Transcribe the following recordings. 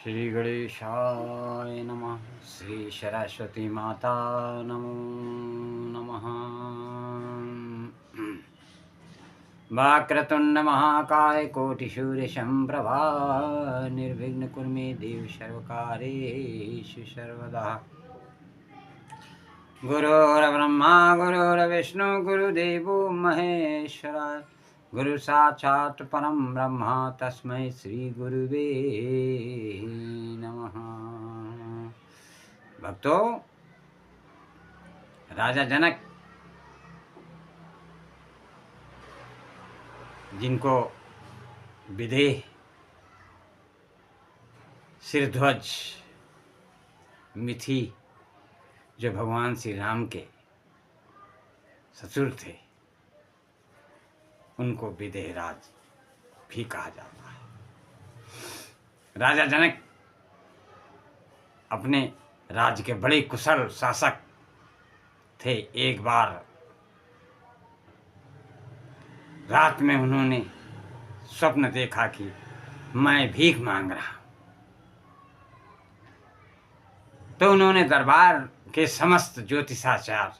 श्री गणेशाय नमः। श्री सरस्वती माता नमो नमः। वक्रतुंड महाकाय कोटिसूर्य संप्रभा निर्विघ्न कुरु मे देव सर्वकार्येषु सर्वदा। गुरुर्ब्रह्मा गुरुर्विष्णु गुरुदेवो महेश्वराय गुरु साक्षात् परम ब्रह्म तस्मै श्री गुरुवे नमः। भक्तों, राजा जनक जिनको विदेह सिरध्वज मिथि जो भगवान श्री राम के ससुर थे, उनको विदेहराज भी कहा जाता है। राजा जनक अपने राज्य के बड़े कुशल शासक थे। एक बार रात में उन्होंने स्वप्न देखा कि मैं भीख मांग रहा हूं। तो उन्होंने दरबार के समस्त ज्योतिषाचार्य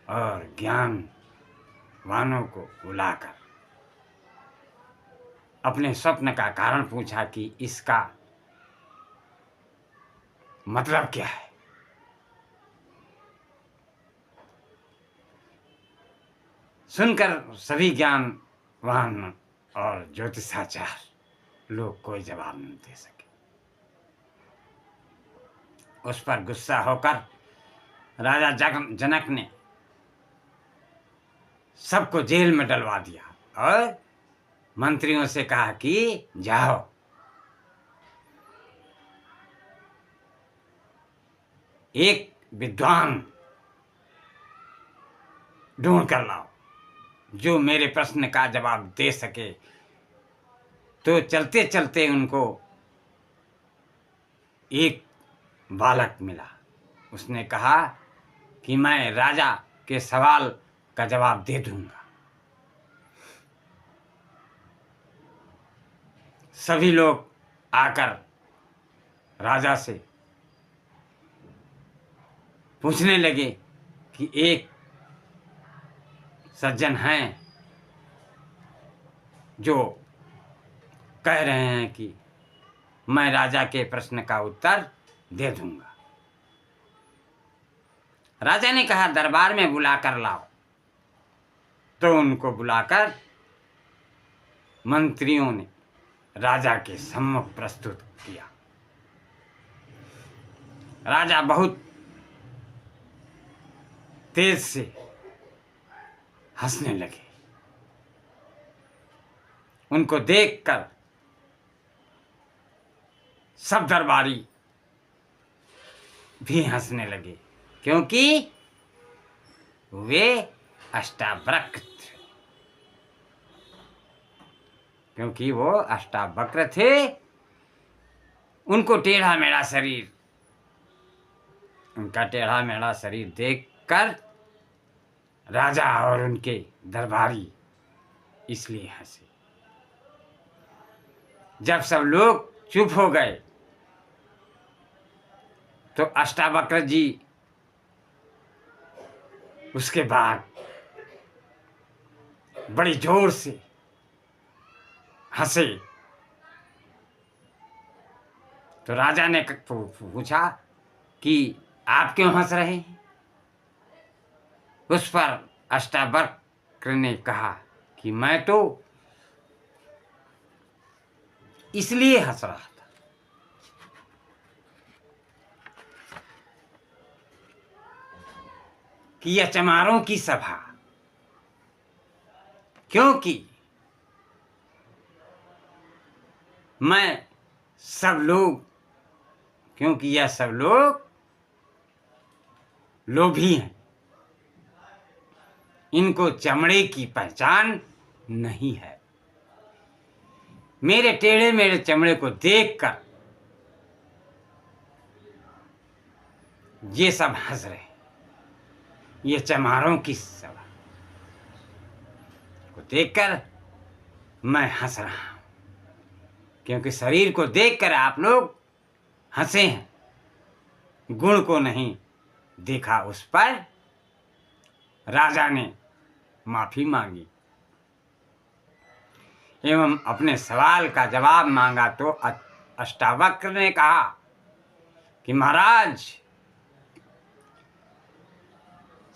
और ज्ञानवानों को बुलाकर अपने स्वप्न का कारण पूछा कि इसका मतलब क्या है। सुनकर सभी ज्ञानवान और ज्योतिषाचार्य लोग कोई जवाब नहीं दे सके। उस पर गुस्सा होकर राजा जनक ने सबको जेल में डलवा दिया और मंत्रियों से कहा कि जाओ एक विद्वान ढूंढ कर लाओ जो मेरे प्रश्न का जवाब दे सके। तो चलते चलते उनको एक बालक मिला। उसने कहा कि मैं राजा के सवाल का जवाब दे दूंगा। सभी लोग आकर राजा से पूछने लगे कि एक सज्जन हैं जो कह रहे हैं कि मैं राजा के प्रश्न का उत्तर दे दूंगा। राजा ने कहा दरबार में बुलाकर लाओ। तो उनको बुलाकर मंत्रियों ने राजा के सम्मुख प्रस्तुत किया। राजा बहुत तेज से हंसने लगे। उनको देखकर सब दरबारी भी हंसने लगे, क्योंकि वे अष्टावक्र थे। क्योंकि वो अष्टावक्र थे। उनको टेढ़ा मेढ़ा शरीर, उनका टेढ़ा मेढ़ा शरीर देखकर राजा और उनके दरबारी इसलिए हंसे। जब सब लोग चुप हो गए तो अष्टावक्र जी उसके बाद बड़ी जोर से हंसे। तो राजा ने पूछा कि आप क्यों हंस रहे हैं। उस पर अष्टावक्र ने कहा कि मैं तो इसलिए हंस रहा था कि यह चमारों की सभा, क्योंकि मैं सब लोग, क्योंकि यह सब लोग लोभी हैं। इनको चमड़े की पहचान नहीं है। मेरे टेढ़े मेढ़े चमड़े को देखकर ये सब हंस रहे हैं। ये चमारों की सभा को देखकर मैं हंस रहा हूं, क्योंकि शरीर को देखकर आप लोग हंसे हैं, गुण को नहीं देखा। उस पर राजा ने माफी मांगी एवं अपने सवाल का जवाब मांगा। तो अष्टावक्र ने कहा कि महाराज,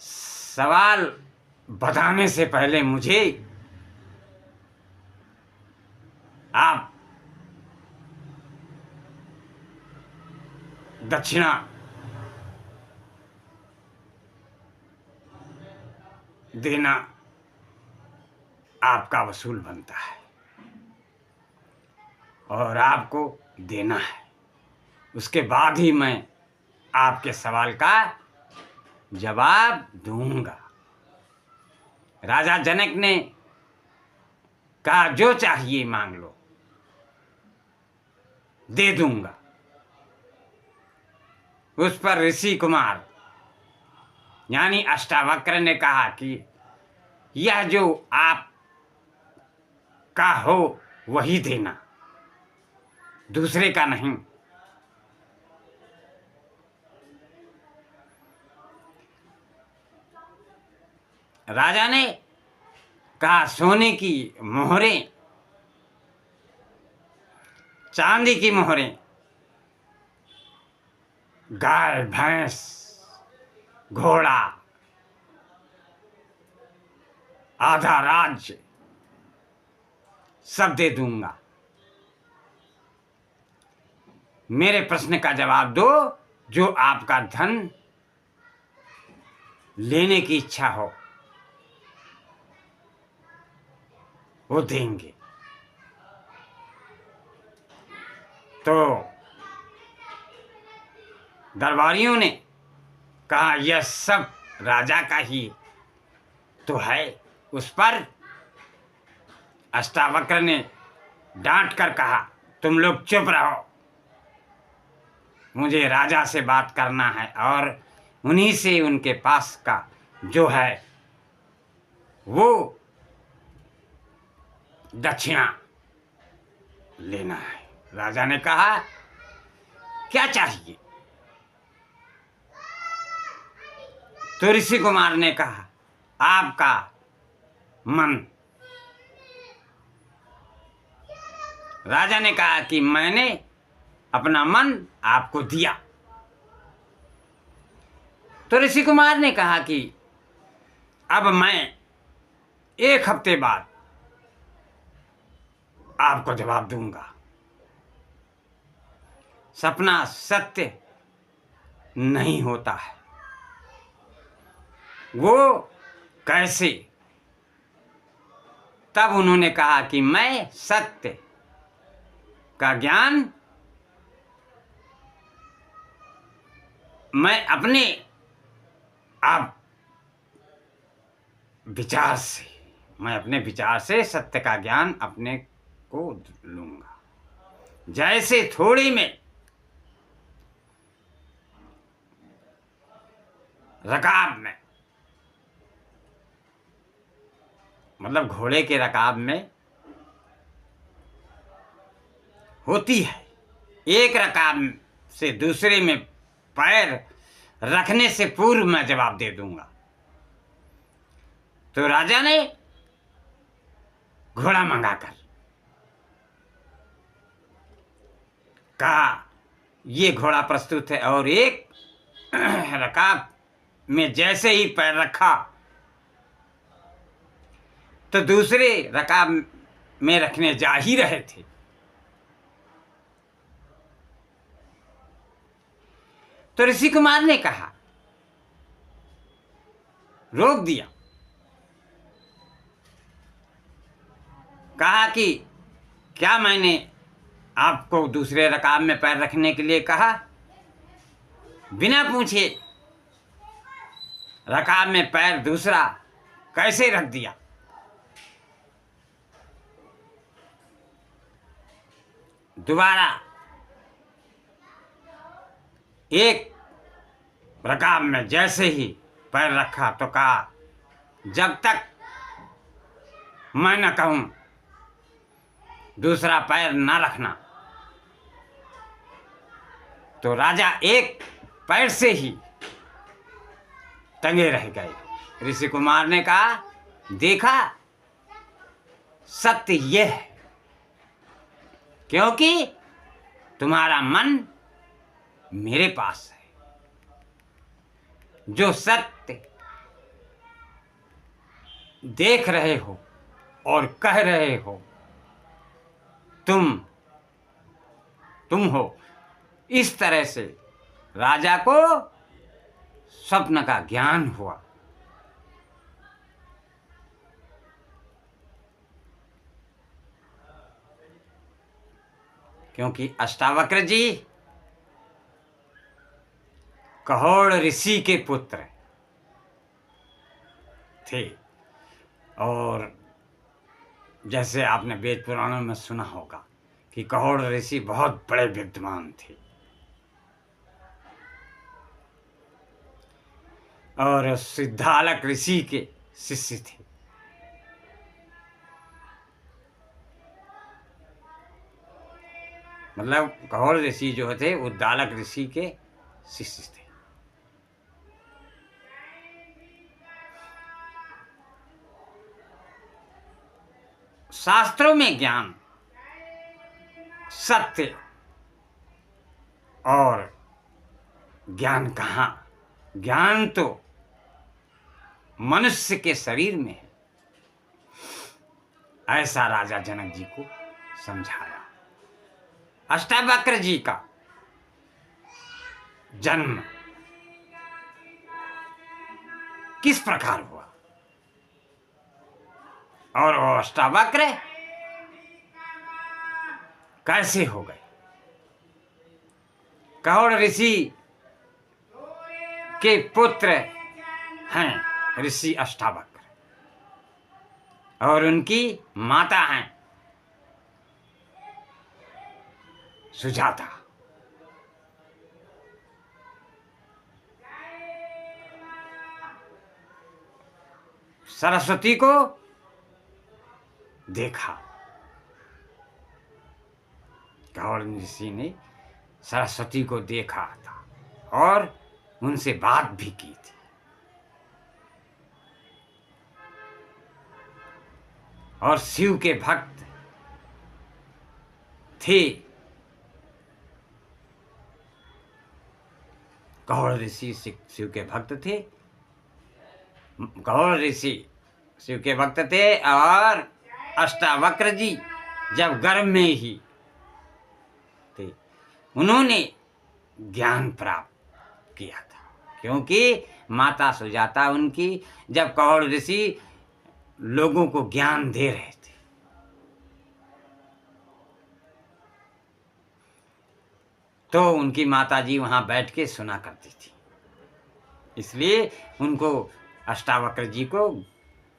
सवाल बताने से पहले मुझे आप दक्षिणा देना आपका वसूल बनता है और आपको देना है। उसके बाद ही मैं आपके सवाल का जवाब दूंगा। राजा जनक ने कहा, जो चाहिए मांग लो, दे दूंगा। उस पर ऋषि कुमार यानी अष्टावक्र ने कहा कि यह जो आप का हो वही देना, दूसरे का नहीं। राजा ने कहा, सोने की मोहरें, चांदी की मोहरें, गाय, भैंस, घोड़ा, आधा राज्य सब दे दूंगा। मेरे प्रश्न का जवाब दो, जो आपका धन लेने की इच्छा हो वो देंगे। तो दरबारियों ने कहा, यह सब राजा का ही तो है। उस पर अष्टावक्र ने डांट कर कहा, तुम लोग चुप रहो, मुझे राजा से बात करना है और उन्हीं से उनके पास का जो है वो दक्षिणा लेना है। राजा ने कहा, क्या चाहिए? तो ऋषि कुमार ने कहा, आपका मन। राजा ने कहा कि मैंने अपना मन आपको दिया। तो ऋषि कुमार ने कहा कि अब मैं 1 हफ्ते बाद आपको जवाब दूंगा। सपना सत्य नहीं होता है। वो कैसे? तब उन्होंने कहा कि मैं सत्य का ज्ञान मैं अपने आप विचार से, मैं अपने विचार से सत्य का ज्ञान अपने को लूंगा। जैसे थोड़ी में रकाब में, मतलब घोड़े के रकाब में होती है, एक रकाब से दूसरे में पैर रखने से पूर्व मैं जवाब दे दूंगा। तो राजा ने घोड़ा मंगाकर कहा, ये घोड़ा प्रस्तुत है। और एक रकाब में जैसे ही पैर रखा तो दूसरे रकाब में रखने जा ही रहे थे। तो ऋषि कुमार ने कहा, रोक दिया। कहा कि क्या मैंने आपको दूसरे रकाब में पैर रखने के लिए कहा? बिना पूछे रकाब में पैर दूसरा कैसे रख दिया? दोबारा एक रकाब में जैसे ही पैर रखा तो कहा, जब तक मैं न कहूं दूसरा पैर न रखना तो राजा एक पैर से ही टंगे रह गए। ऋषि कुमार ने कहा, देखा, सत्य यह है, क्योंकि तुम्हारा मन मेरे पास है। जो सत्य देख रहे हो और कह रहे हो, तुम हो। इस तरह से राजा को स्वप्न का ज्ञान हुआ। क्योंकि अष्टावक्र जी कहोड़ ऋषि के पुत्र थे। और जैसे आपने वेद पुराणों में सुना होगा कि कहोड़ ऋषि बहुत बड़े विद्वान थे और सिद्धालक ऋषि के शिष्य थे। मतलब कहोड़ ऋषि जो थे वो दालक ऋषि के शिष्य थे। शास्त्रों में ज्ञान, सत्य और ज्ञान कहाँ? ज्ञान तो मनुष्य के शरीर में है। ऐसा राजा जनक जी को समझाया। अष्टावक्र जी का जन्म किस प्रकार हुआ और वो अष्टावक्र कैसे हो गए? कहोड़ ऋषि के पुत्र हैं ऋषि अष्टावक्र और उनकी माता हैं सुजाता। सरस्वती को देखा। कहोड़ ऋषि ने सरस्वती को देखा था और उनसे बात भी की थी। और शिव के भक्त थे। कहोड़ ऋषि शिव के भक्त थे। कहोड़ ऋषि शिव के भक्त थे और अष्टावक्र जी जब गर्भ में ही थे उन्होंने ज्ञान प्राप्त किया था। क्योंकि माता सुजाता उनकी जब कहोड़ ऋषि लोगों को ज्ञान दे रहे थे तो उनकी माता जी वहां बैठ के सुना करती थी। इसलिए उनको अष्टावक्र जी को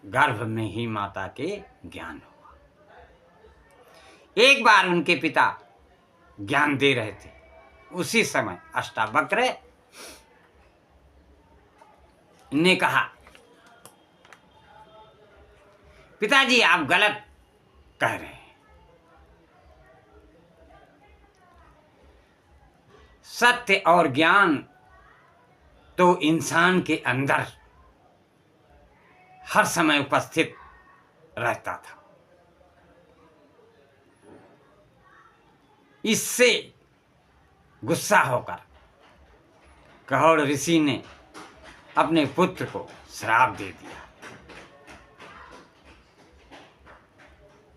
गर्भ में ही माता के ज्ञान हुआ। एक बार उनके पिता ज्ञान दे रहे थे, उसी समय अष्टावक्र ने कहा, पिताजी आप गलत कह रहे हैं। सत्य और ज्ञान तो इंसान के अंदर हर समय उपस्थित रहता था। इससे गुस्सा होकर कहोड़ ऋषि ने अपने पुत्र को श्राप दे दिया।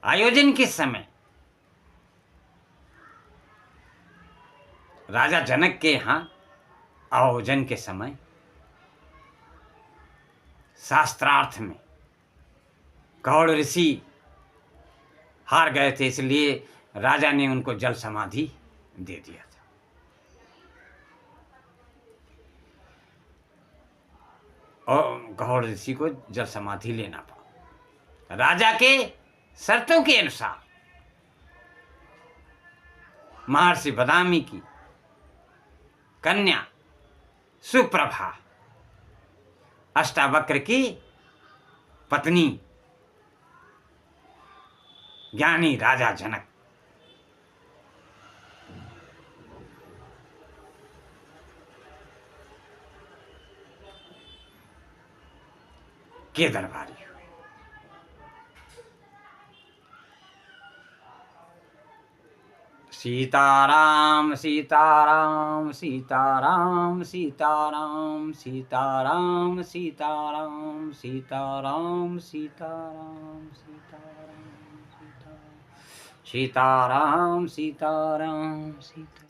आयोजन के समय राजा जनक के यहाँ आयोजन के समय शास्त्रार्थ में कहोड़ ऋषि हार गए थे, इसलिए राजा ने उनको जल समाधि दे दिया था। और कहोड़ ऋषि को जल समाधि लेना पड़ा। राजा के शर्तों के अनुसार महर्षि बदामी की कन्या सुप्रभा अष्टावक्र की पत्नी ज्ञानी राजा जनक के दरबारी हुए। सीताराम सीताराम सीताराम सीताराम सीताराम सीताराम सीताराम सीताराम सीताराम सीताराम सीताराम सीताराम सीताराम।